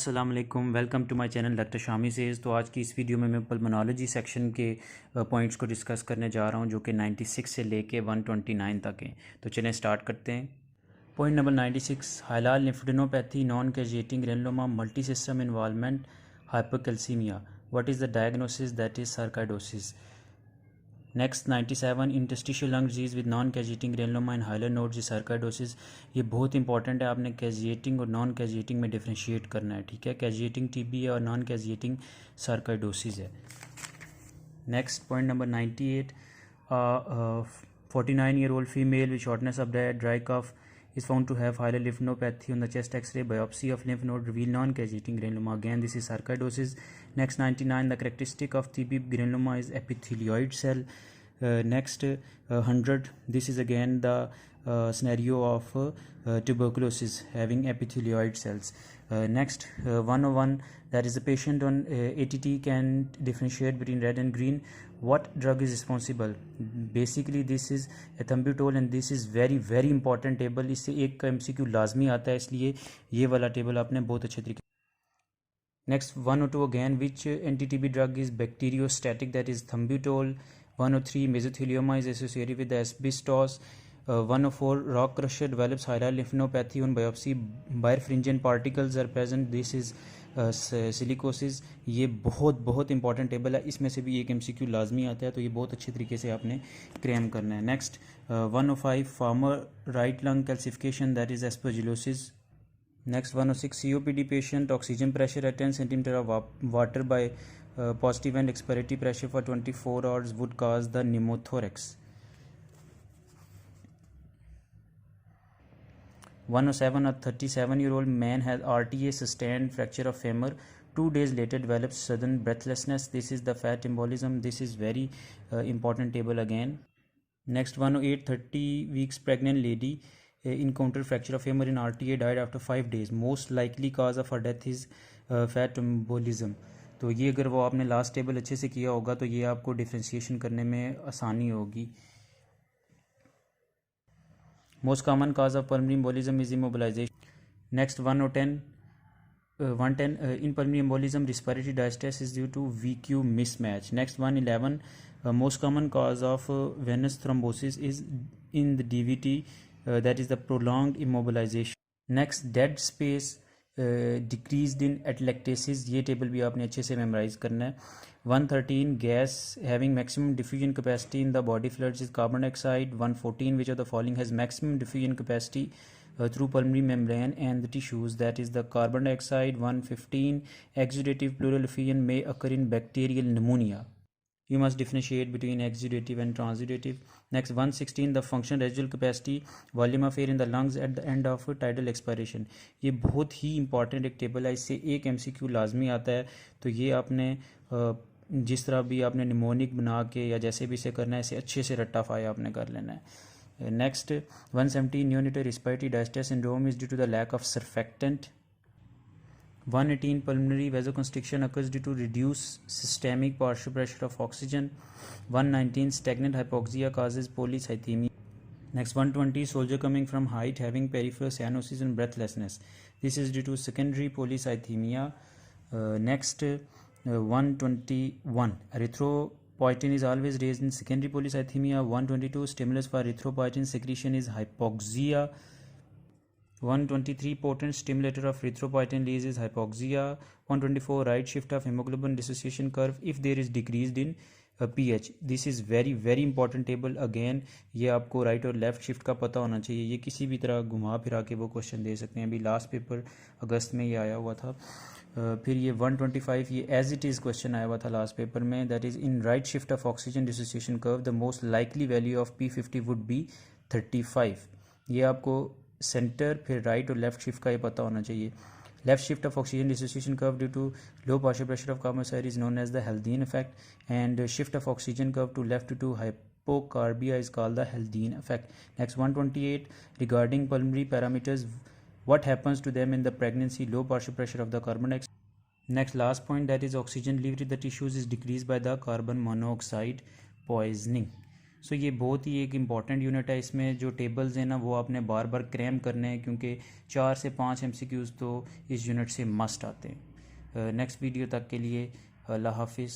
अस्सलाम वालेकुम, welcome to my channel doctor Shami says. तो आज की इस वीडियो में मैं पल्मोनोलॉजी सेक्शन के पॉइंट्स को डिस्कस करने जा रहा हूं जो कि 96 से लेके 129 तक हैं। तो चलें स्टार्ट करते हैं। Point number 96, hilar lymphadenopathy, non caseating granuloma, multi system involvement, hypercalcaemia. What is the diagnosis? That is sarcoidosis. Next 97, interstitial lung disease with non caseating granuloma and hilar nodes is sarcoidosis. ये बहुत important है, आपने कैजिएटिंग और non कैजिएटिंग में differentiate करना है, ठीक है। कैजिएटिंग टीबी है और नॉन कैजिएटिंग सार्काइडोसिस है। Next point number 98, 49-year-old female with shortness of breath, dry cough is found to have hilar lymphadenopathy on the chest X-ray. Biopsy of lymph node reveal non-cageating granuloma. Again, this is sarcoidosis. Next 99, the characteristic of TB granuloma is epithelioid cell. Next 100, this is again the scenario of tuberculosis having epithelioid cells. Next 101, that is the patient on ATT can differentiate between red and green. What drug is responsible? Basically this is ethambutol and this is very important table. इससे एक का MCQ लाजमी आता है, इसलिए ये वाला table आपने बहुत अच्छे तरीके। Next 102 again, which anti-TB drug is bacteriostatic? That is thambutol. 103, mesothelioma is associated with the asbestos. 104, rock crusher develops hilar lymphadenopathy on biopsy. Birefringent particles are present. This is silicosis. ये बहुत important table है, इसमें से भी एक MCQ लाजमी आता है, तो ये बहुत अच्छे तरीके से आपने क्रैम करना है। Next 105, farmer right lung calcification, that is aspergillosis. Next 106, COPD patient, oxygen pressure at 10 centimeter of water by positive and expiratory pressure for 24 hours would cause the pneumothorax. 107, a 37-year-old man has RTA, sustained fracture of femur. 2 days later develops sudden breathlessness. This is the fat embolism. This is very important table again. Next 108, 30 weeks pregnant lady encountered fracture of femur in RTA, died after 5 days. Most likely cause of her death is fat embolism. तो ये अगर वो आपने last table अच्छे से किया होगा तो ये आपको डिफ्रेंशिएशन करने में आसानी होगी। Most common cause of pulmonary embolism is immobilization. Next 110, in pulmonary embolism respiratory distress is due to VQ mismatch. Next 111, most common cause of venous thrombosis is in the DVT, that is the prolonged immobilization. Next, dead space decreased in atelectasis. ये table भी आपने अच्छे से memorise करना है। 113, gas having maximum diffusion capacity in the body fluids is carbon dioxide. 114, which of the following has maximum diffusion capacity through pulmonary membrane and the tissues? That is the carbon dioxide. 115, exudative pleural effusion may occur in bacterial pneumonia. You must differentiate between exudative and transudative. Next 116, the functional residual capacity, volume of air in the lungs at the end of tidal expiration. ये बहुत ही important एक table है, इससे एक MCQ लाजमी आता है। तो ये आपने जिस तरह भी आपने निमोनिक बना के या जैसे भी इसे करना है, इसे अच्छे से रट्टा फाया आपने कर लेना है। Next 117, neonatal respiratory distress syndrome is due to the lack of surfactant. 118, pulmonary vasoconstriction occurs due to reduced systemic partial pressure of oxygen. 119, stagnant hypoxia causes polycythemia. Next 120, soldier coming from height having peripheral cyanosis and breathlessness. This is due to secondary polycythemia. Next 121, erythropoietin is always raised in secondary polycythemia. 122, stimulus for erythropoietin secretion is hypoxia. 123, potent stimulator of erythropoietin release is hypoxia. 124, right shift of hemoglobin dissociation curve if there is decreased in pH. This is very important table again. ये आपको right और left shift का पता होना चाहिए। ये किसी भी तरह घुमा फिरा के वो क्वेश्चन दे सकते हैं। अभी लास्ट पेपर अगस्त में ये आया हुआ था। फिर ये 125, ये एज इट इज़ क्वेश्चन आया हुआ था लास्ट पेपर में। That is in right shift of oxygen dissociation curve the most likely value of P50 would be 35। ये आपको सेंटर फिर राइट और लेफ्ट शिफ्ट का ये पता होना चाहिए। Left shift of oxygen dissociation curve due to low partial pressure of carbon monoxide is known as the Haldane effect and shift of oxygen curve to left to hypocarbia is called the Haldane effect. Next 128, regarding pulmonary parameters, what happens to them in the pregnancy? Low partial pressure of the carbon dioxide. Next last point, that is oxygen delivery to the tissues is decreased by the carbon monoxide poisoning. सो ये बहुत ही एक important unit है। इसमें जो tables हैं ना वो आपने बार बार क्रैम करने हैं, क्योंकि 4 से 5 MCQs तो इस यूनिट से मस्ट आते हैं। नेक्स्ट वीडियो तक के लिए अल्लाह हाफिज़।